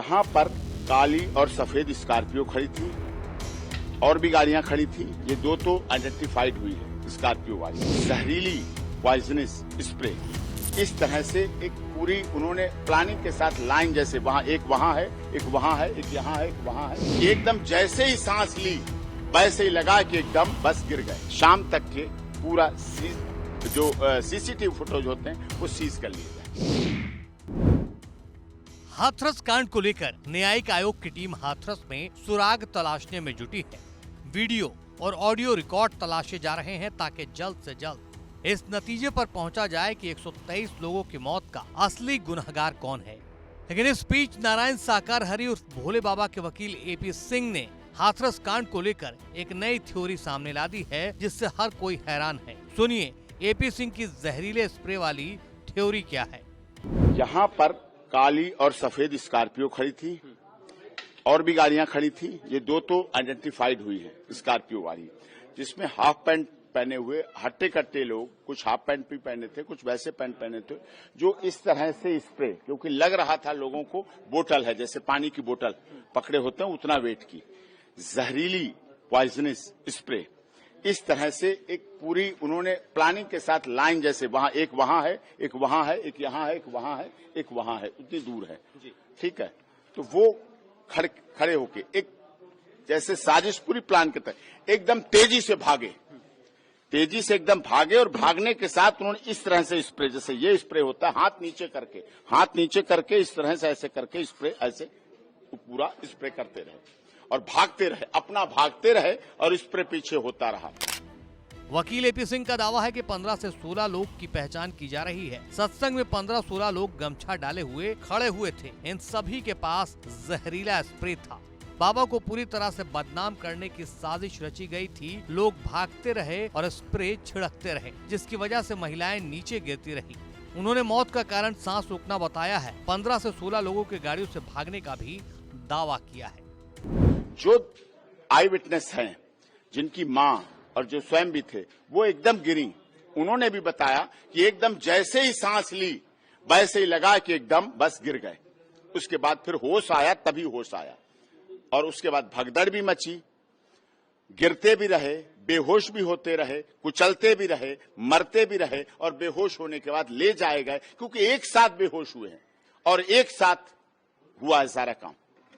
यहाँ पर काली और सफेद स्कॉर्पियो खड़ी थी और भी गाड़ियां खड़ी थी। ये दो तो आइडेंटिफाइड हुई है स्कॉर्पियो वाली। जहरीली पॉइजनस स्प्रे इस तरह से एक पूरी उन्होंने प्लानिंग के साथ लाइन जैसे वहां एक वहां है, एक वहां है, एक यहाँ है, एक वहां है। एकदम जैसे ही सांस ली वैसे ही लगा कि एकदम बस गिर गए। शाम तक के पूरा जो सीसीटीवी फुटेज होते हैं वो सीज कर लिए गए। हाथरस कांड को लेकर न्यायिक आयोग की टीम हाथरस में सुराग तलाशने में जुटी है। वीडियो और ऑडियो रिकॉर्ड तलाशे जा रहे हैं ताकि जल्द से जल्द इस नतीजे पर पहुंचा जाए कि 123 लोगों की मौत का असली गुनहगार कौन है। लेकिन इस बीच नारायण साकार हरि उर्फ भोले बाबा के वकील एपी सिंह ने हाथरस कांड को लेकर एक नई थ्योरी सामने ला दी है, जिससे हर कोई हैरान है। सुनिए एपी सिंह की जहरीले स्प्रे वाली थ्योरी क्या है। यहाँ पर काली और सफेद स्कॉर्पियो खड़ी थी और भी गाड़ियां खड़ी थी। ये दो तो आइडेंटिफाइड हुई है स्कॉर्पियो वाली, जिसमें हाफ पैंट पहने हुए हट्टे कट्टे लोग, कुछ हाफ पैंट भी पहने थे, कुछ वैसे पैंट पहने थे, जो इस तरह से स्प्रे, क्योंकि लग रहा था लोगों को बोतल है, जैसे पानी की बोतल पकड़े होते हैं उतना वेट की, जहरीली पॉइजनस स्प्रे इस तरह से एक पूरी उन्होंने प्लानिंग के साथ लाइन जैसे वहां एक वहां है, एक वहां है, एक यहाँ है, एक वहां है, एक वहां है, उतनी दूर है, ठीक है। तो वो खड़े होके एक जैसे साजिश पूरी प्लान के तहत एकदम तेजी से भागे, तेजी से एकदम भागे और भागने के साथ उन्होंने इस तरह से स्प्रे, जैसे ये स्प्रे होता है, हाथ नीचे करके इस तरह से ऐसे करके स्प्रे ऐसे पूरा स्प्रे करते रहे और भागते रहे, अपना भागते रहे और स्प्रे पीछे होता रहा। वकील एपी सिंह का दावा है कि 15 से 16 लोग की पहचान की जा रही है। सत्संग में 15-16 लोग गमछा डाले हुए खड़े हुए थे। इन सभी के पास जहरीला स्प्रे था। बाबा को पूरी तरह से बदनाम करने की साजिश रची गई थी। लोग भागते रहे और स्प्रे छिड़कते रहे, जिसकी वजह से महिलाएं नीचे गिरती रही। उन्होंने मौत का कारण सांस रोकना बताया है। 15 से 16 लोगों के गाड़ियों से भागने का भी दावा किया है। जो आई विटनेस हैं, जिनकी मां और जो स्वयं भी थे, वो एकदम गिरी। उन्होंने भी बताया कि एकदम जैसे ही सांस ली वैसे ही लगा कि एकदम बस गिर गए। उसके बाद फिर होश आया, तभी होश आया और उसके बाद भगदड़ भी मची, गिरते भी रहे, बेहोश भी होते रहे, कुचलते भी रहे, मरते भी रहे और बेहोश होने के बाद ले जाए गए, क्योंकि एक साथ बेहोश हुए हैं और एक साथ हुआ है सारा काम।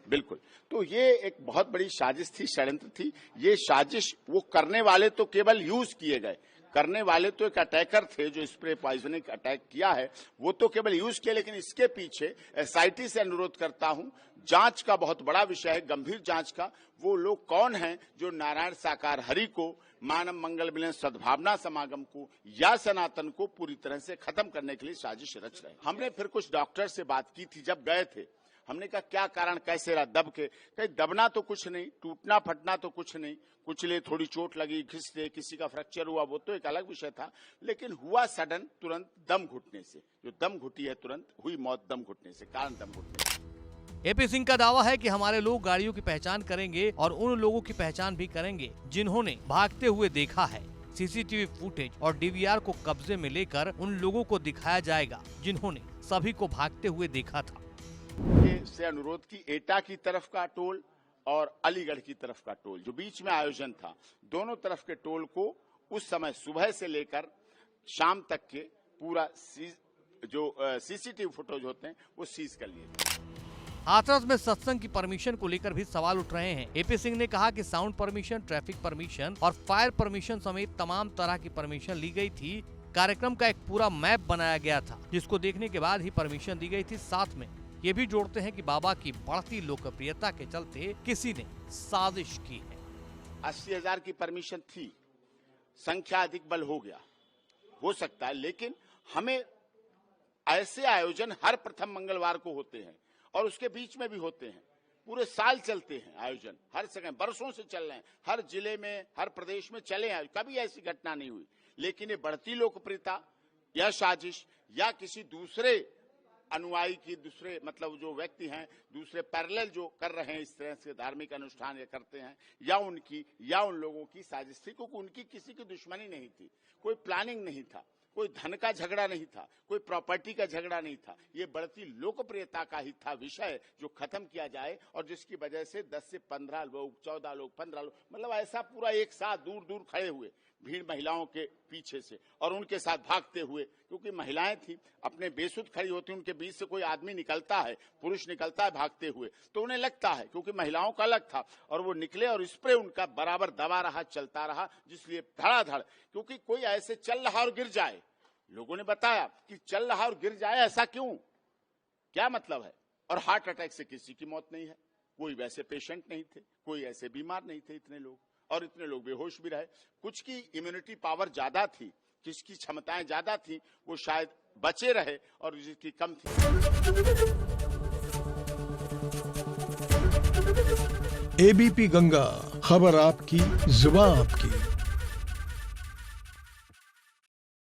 बिल्कुल, तो ये एक बहुत बड़ी साजिश थी, षड्यंत्र थी। ये साजिश वो करने वाले तो केवल यूज किए गए, करने वाले तो एक अटैकर थे जो स्प्रे पॉइजनिंग अटैक किया है, वो तो केवल यूज किया। लेकिन इसके पीछे एसआईटी से अनुरोध करता हूं, जांच का बहुत बड़ा विषय है, गंभीर जांच का। वो लोग कौन हैं जो नारायण साकार हरि को, मानव मंगल मिलन सद्भावना समागम को या सनातन को पूरी तरह से खत्म करने के लिए साजिश रच रहे हैं। हमने फिर कुछ डॉक्टर से बात की थी जब गए थे। हमने कहा क्या कारण कैसे रहा, दब के? कहीं दबना तो कुछ नहीं, टूटना फटना तो कुछ नहीं, कुचले, थोड़ी चोट लगी, घिसते, किसी का फ्रैक्चर हुआ, वो तो एक अलग विषय था। लेकिन हुआ सडन, तुरंत दम घुटने से। जो दम घुटी है, तुरंत हुई मौत दम घुटने से, कारण दम घुटने से। एपी सिंह का दावा है कि हमारे लोग गाड़ियों की पहचान करेंगे और उन लोगों की पहचान भी करेंगे जिन्होंने भागते हुए देखा है। सीसीटीवी फुटेज और डीवीआर को कब्जे में लेकर उन लोगों को दिखाया जाएगा जिन्होंने सभी को भागते हुए देखा था। से अनुरोध की एटा की तरफ का टोल और अलीगढ़ की तरफ का टोल, जो बीच में आयोजन था, दोनों तरफ के टोल को उस समय सुबह से लेकर शाम तक के पूरा जो सीसीटीवी फुटेज होते हैं वो सीज कर लिए। हाथरस में सत्संग की परमिशन को लेकर भी सवाल उठ रहे हैं। एपी सिंह ने कहा कि साउंड परमिशन, ट्रैफिक परमिशन और फायर परमिशन समेत तमाम तरह की परमिशन ली गई थी। कार्यक्रम का एक पूरा मैप बनाया गया था, जिसको देखने के बाद ही परमिशन दी गई थी। साथ में ये भी जोड़ते हैं कि बाबा की बढ़ती लोकप्रियता के चलते किसी ने साजिश की है। 80,000 की परमिशन थी, संख्या अधिक बल हो सकता है, लेकिन हमें ऐसे आयोजन हर प्रथम मंगलवार को होते हैं और उसके बीच में भी होते हैं। पूरे साल चलते हैं आयोजन, हर जगह बरसों से चल रहे हैं, हर जिले में, हर प्रदेश में चले हैं, कभी ऐसी घटना नहीं हुई। लेकिन ये बढ़ती लोकप्रियता या साजिश या किसी दूसरे अनुयायी की, दूसरे मतलब जो व्यक्ति हैं, दूसरे पैरेलल जो कर रहे हैं इस तरह से धार्मिक अनुष्ठान ये करते हैं, या उनकी या उन लोगों की साजिश थी, क्योंकि उनकी किसी की दुश्मनी नहीं थी, कोई प्लानिंग नहीं था। कोई धन का झगड़ा नहीं था, कोई प्रॉपर्टी का झगड़ा नहीं था। ये बढ़ती लोकप्रियता का ही था विषय जो खत्म किया जाए, और जिसकी वजह से 10 से 15 लोग, 14 लोग, 15 लोग, मतलब ऐसा पूरा एक साथ दूर दूर खड़े हुए भीड़ महिलाओं के पीछे से और उनके साथ भागते हुए, क्योंकि महिलाएं थी, अपने बेसुध खड़ी होती, उनके बीच से कोई आदमी निकलता है, पुरुष निकलता है भागते हुए, तो उन्हें लगता है, क्योंकि महिलाओं का अलग था, और वो निकले और स्प्रे उनका बराबर दबा रहा, चलता रहा, जिसलिए धड़ाधड़, क्योंकि कोई ऐसे चल रहा और गिर जाए, लोगों ने बताया कि चल रहा और गिर जाए, ऐसा क्यों, क्या मतलब है। और हार्ट अटैक से किसी की मौत नहीं है, कोई वैसे पेशेंट नहीं थे, कोई ऐसे बीमार नहीं थे, इतने लोग, और इतने लोग बेहोश भी रहे। कुछ की इम्यूनिटी पावर ज्यादा थी, किसकी क्षमताएं ज्यादा थी, वो शायद बचे रहे, और जिसकी कम थी। एबीपी गंगा, खबर आपकी, जुबान आपकी।